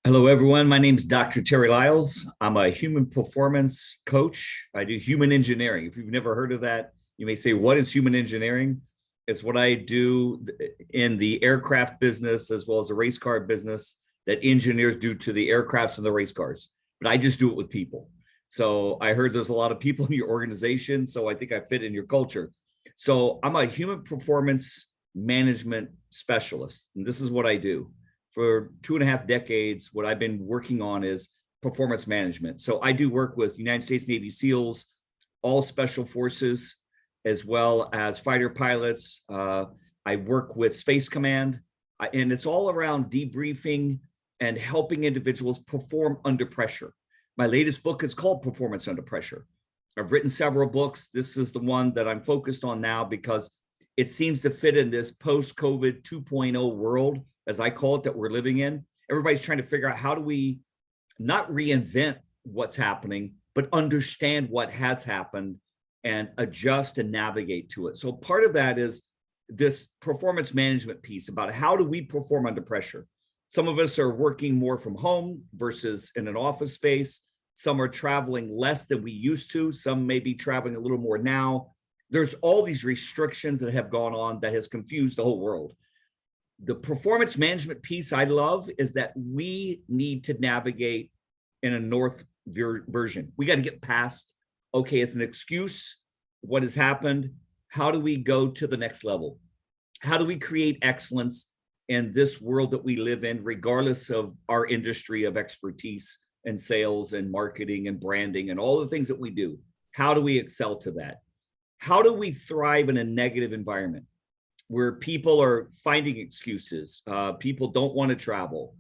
Hello, everyone. My name is Dr. Terry Lyles. I'm a human performance coach. I do human engineering. If you've never heard of that, you may say, what is human engineering? It's what I do in the aircraft business as well as the race car business that engineers do to the aircrafts and the race cars. But I just do it with people. So I heard there's a lot of people in your organization. So I think I fit in your culture. So I'm a human performance management specialist. And this is what I do for 2.5 decades. What I've been working on is performance management. So I do work with United States Navy SEALs, all special forces, as well as fighter pilots. I work with Space Command, and it's all around debriefing and helping individuals perform under pressure. My latest book is called Performance Under Pressure. I've written several books. This is the one that I'm focused on now because it seems to fit in this post-COVID 2.0 world, as I call it, that we're living in. Everybody's trying to figure out how do we not reinvent what's happening, but understand what has happened and adjust and navigate to it. So part of that is this performance management piece about how do we perform under pressure. Some of us are working more from home versus in an office space. Some are traveling less than we used to. Some may be traveling a little more now. There's all these restrictions that have gone on that has confused the whole world. The performance management piece I love is that we need to navigate in a north version. We got to get past, okay, it's an excuse. What has happened? How do we go to the next level? How do we create excellence in this world that we live in, regardless of our industry of expertise and sales and marketing and branding and all the things that we do? How do we excel to that? How do we thrive in a negative environment where people are finding excuses? People don't want to travel.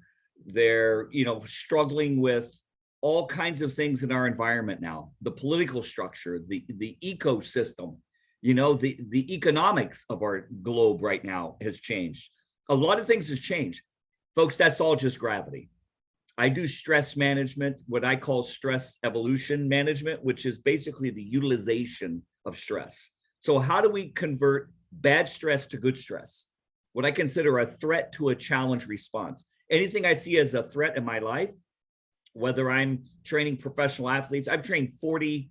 They're, struggling with all kinds of things in our environment now. The political structure, the ecosystem, the economics of our globe right now has changed. A lot of things has changed. Folks, that's all just gravity. I do stress management, what I call stress evolution management, which is basically the utilization of stress. So how do we convert bad stress to good stress? What I consider a threat to a challenge response. Anything I see as a threat in my life, whether I'm training professional athletes, I've trained 40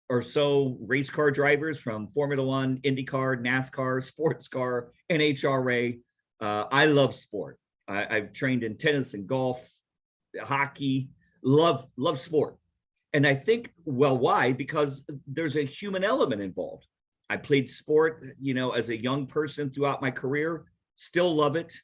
or so race car drivers from Formula One, IndyCar, NASCAR, sports car, NHRA. I love sport. I've trained in tennis and golf, hockey, love sport. And I think, well, why? Because there's a human element involved. I played sport, as a young person throughout my career, still love it,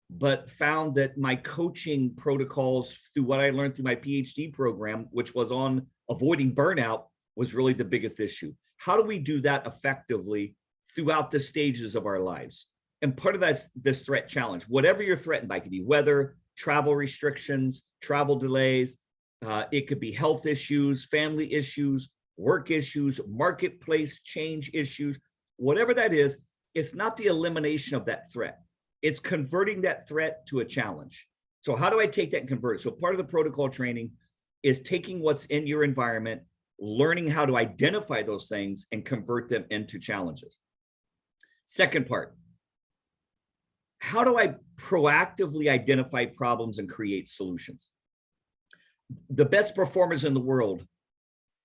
but found that my coaching protocols through what I learned through my PhD program, which was on avoiding burnout, was really the biggest issue. How do we do that effectively throughout the stages of our lives? And part of that's this threat challenge. Whatever you're threatened by, it could be weather, travel restrictions, travel delays. It could be health issues, family issues, work issues, marketplace change issues, whatever that is. It's not the elimination of that threat. It's converting that threat to a challenge. So how do I take that and convert it? So part of the protocol training is taking what's in your environment, learning how to identify those things and convert them into challenges. Second part, how do I proactively identify problems and create solutions? The best performers in the world,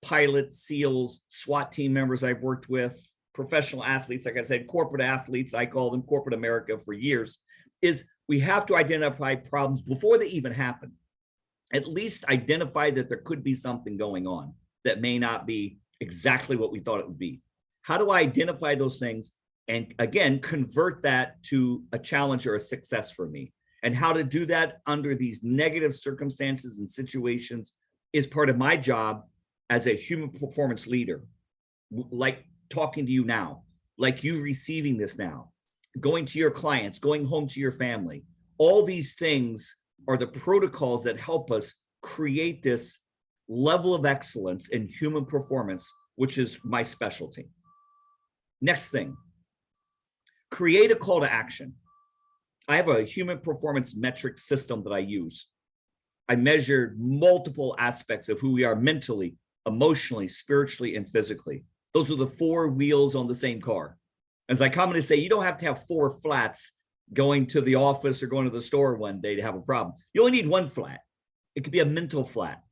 pilots, SEALs, SWAT team members I've worked with, professional athletes, like I said, corporate athletes, I call them corporate America for years, is we have to identify problems before they even happen. At least identify that there could be something going on that may not be exactly what we thought it would be. How do I identify those things and, again, convert that to a challenge or a success for me? And how to do that under these negative circumstances and situations is part of my job as a human performance leader, like talking to you now, like you receiving this now, going to your clients, going home to your family. All these things are the protocols that help us create this level of excellence in human performance, which is my specialty. Next thing, create a call to action. I have a human performance metric system that I use. I measure multiple aspects of who we are mentally, emotionally, spiritually, and physically. Those are the four wheels on the same car. As I commonly say, you don't have to have four flats going to the office or going to the store one day to have a problem. You only need one flat. It could be a mental flat.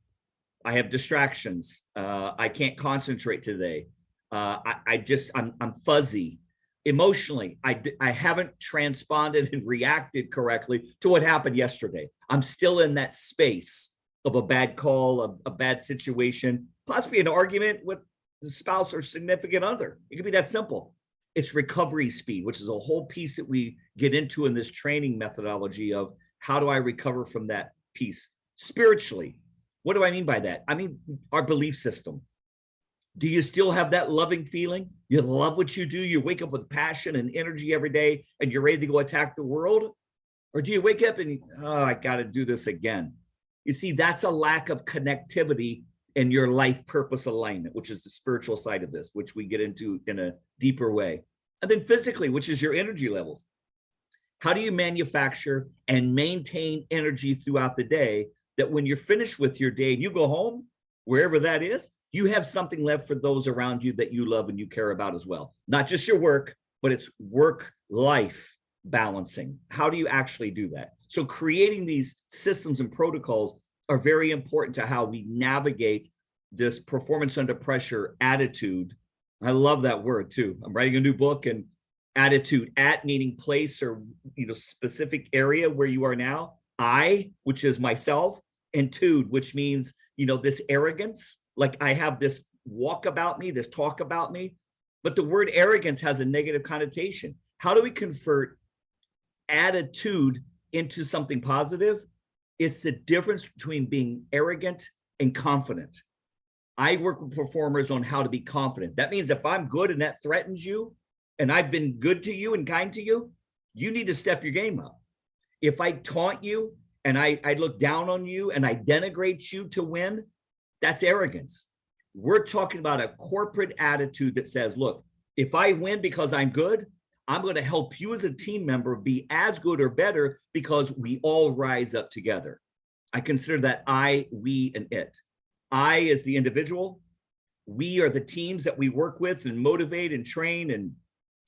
I have distractions. I can't concentrate today. I'm fuzzy emotionally. I haven't transponded and reacted correctly to what happened yesterday. I'm still in that space of a bad call, a bad situation, possibly an argument with the spouse or significant other. It could be that simple. It's recovery speed, which is a whole piece that we get into in this training methodology of how do I recover from that piece spiritually. What do I mean by that? I mean, our belief system. Do you still have that loving feeling? You love what you do. You wake up with passion and energy every day and you're ready to go attack the world? Or do you wake up and, oh, I got to do this again? You see, that's a lack of connectivity in your life purpose alignment, which is the spiritual side of this, which we get into in a deeper way. And then physically, which is your energy levels. How do you manufacture and maintain energy throughout the day that when you're finished with your day and you go home, wherever that is, you have something left for those around you that you love and you care about as well. Not just your work, but it's work-life balancing. How do you actually do that? So creating these systems and protocols are very important to how we navigate this performance under pressure attitude. I love that word too. I'm writing a new book, and attitude, at meaning place or specific area where you are now. I, which is myself, and tude, which means this arrogance. Like I have this walk about me, this talk about me, but the word arrogance has a negative connotation. How do we convert attitude into something positive? It's the difference between being arrogant and confident. I work with performers on how to be confident. That means if I'm good and that threatens you, and I've been good to you and kind to you, you need to step your game up. If I taunt you and I look down on you and I denigrate you to win, that's arrogance. We're talking about a corporate attitude that says, look, if I win because I'm good, I'm going to help you as a team member be as good or better because we all rise up together. I consider that I, we, and it. I is the individual. We are the teams that we work with and motivate and train and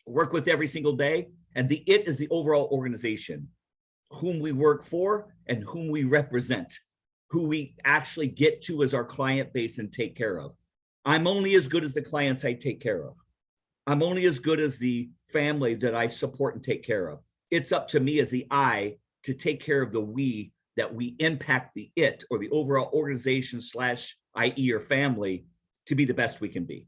work with every single day. And the it is the overall organization, whom we work for and whom we represent, who we actually get to as our client base and take care of. I'm only as good as the clients I take care of. I'm only as good as the family that I support and take care of. It's up to me as the I to take care of the we, that we impact the it or the overall organization / IE or family to be the best we can be.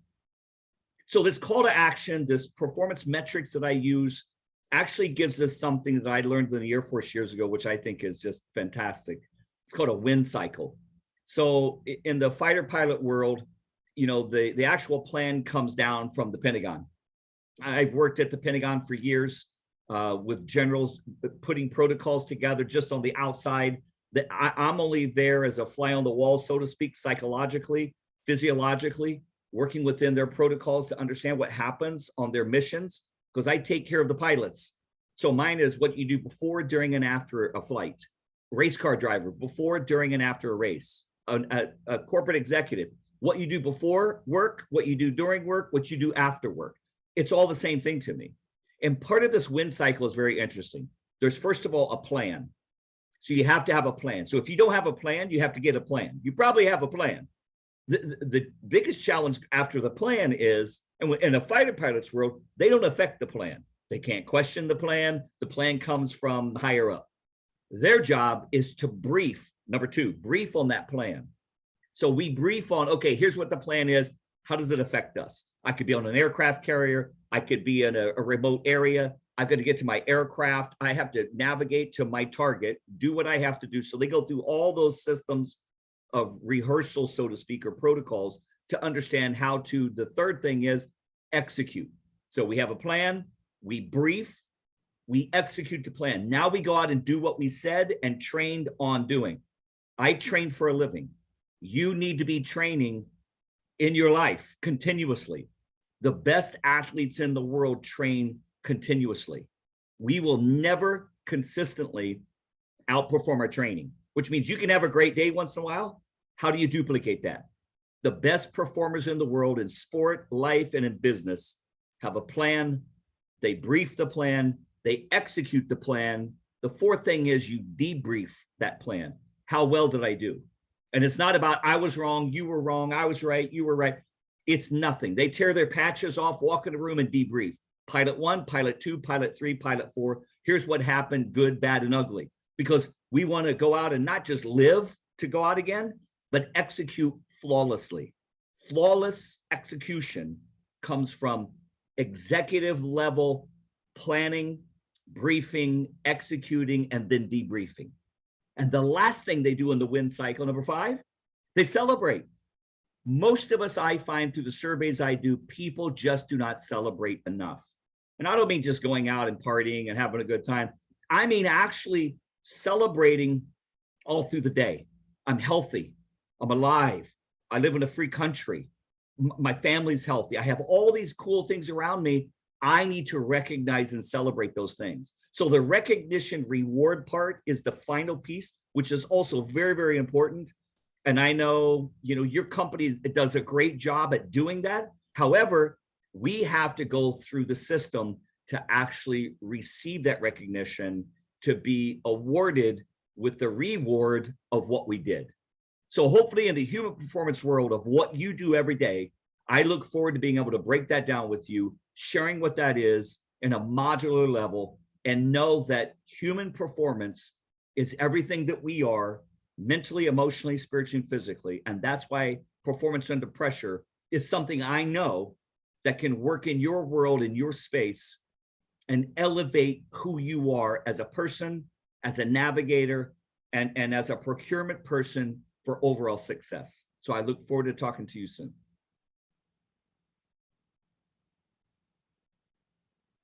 So this call to action, this performance metrics that I use actually gives us something that I learned in the Air Force years ago, which I think is just fantastic. It's called a win cycle. So in the fighter pilot world, the actual plan comes down from the Pentagon. I've worked at the Pentagon for years with generals putting protocols together just on the outside. That I'm only there as a fly on the wall, so to speak, psychologically, physiologically, working within their protocols to understand what happens on their missions, because I take care of the pilots. So mine is what you do before, during, and after a flight. Race car driver, before, during, and after a race. A corporate executive, what you do before work, what you do during work, what you do after work. It's all the same thing to me. And part of this win cycle is very interesting. There's, first of all, a plan. So you have to have a plan. So if you don't have a plan, you have to get a plan. You probably have a plan. The biggest challenge after the plan is, and in a fighter pilot's world, they don't affect the plan. They can't question the plan. The plan comes from higher up. Their job is to brief, number two, brief on that plan. So we brief on, okay, here's what the plan is. How does it affect us? I could be on an aircraft carrier. I could be in a remote area. I've got to get to my aircraft. I have to navigate to my target, do what I have to do. So they go through all those systems of rehearsal, so to speak, or protocols to understand how to, the third thing is execute. So we have a plan, we brief, we execute the plan. Now we go out and do what we said and trained on doing. I train for a living. You need to be training in your life continuously. The best athletes in the world train continuously. We will never consistently outperform our training, which means you can have a great day once in a while. How do you duplicate that? The best performers in the world in sport, life, and in business have a plan. They brief the plan. They execute the plan. The fourth thing is you debrief that plan. how well did I do? And it's not about I was wrong, you were wrong, I was right, you were right. It's nothing. They tear their patches off, walk in the room and debrief. Pilot 1, pilot 2, pilot 3, pilot 4. Here's what happened, good, bad, and ugly. Because we want to go out and not just live to go out again, but execute flawlessly. Flawless execution comes from executive level planning, briefing, executing, and then debriefing. And the last thing they do in the win cycle, number 5, they celebrate. Most of us, I find through the surveys I do, people just do not celebrate enough. And I don't mean just going out and partying and having a good time. I mean actually celebrating all through the day. I'm healthy. I'm alive. I live in a free country. My family's healthy. I have all these cool things around me. I need to recognize and celebrate those things. So the recognition reward part is the final piece, which is also very, very important. And I know, your company does a great job at doing that. However, we have to go through the system to actually receive that recognition, to be awarded with the reward of what we did. So hopefully in the human performance world of what you do every day, I look forward to being able to break that down with you, sharing what that is in a modular level, and know that human performance is everything that we are mentally, emotionally, spiritually, and physically. And that's why performance under pressure is something I know that can work in your world, in your space, and elevate who you are as a person, as a navigator, and as a procurement person for overall success. So I look forward to talking to you soon.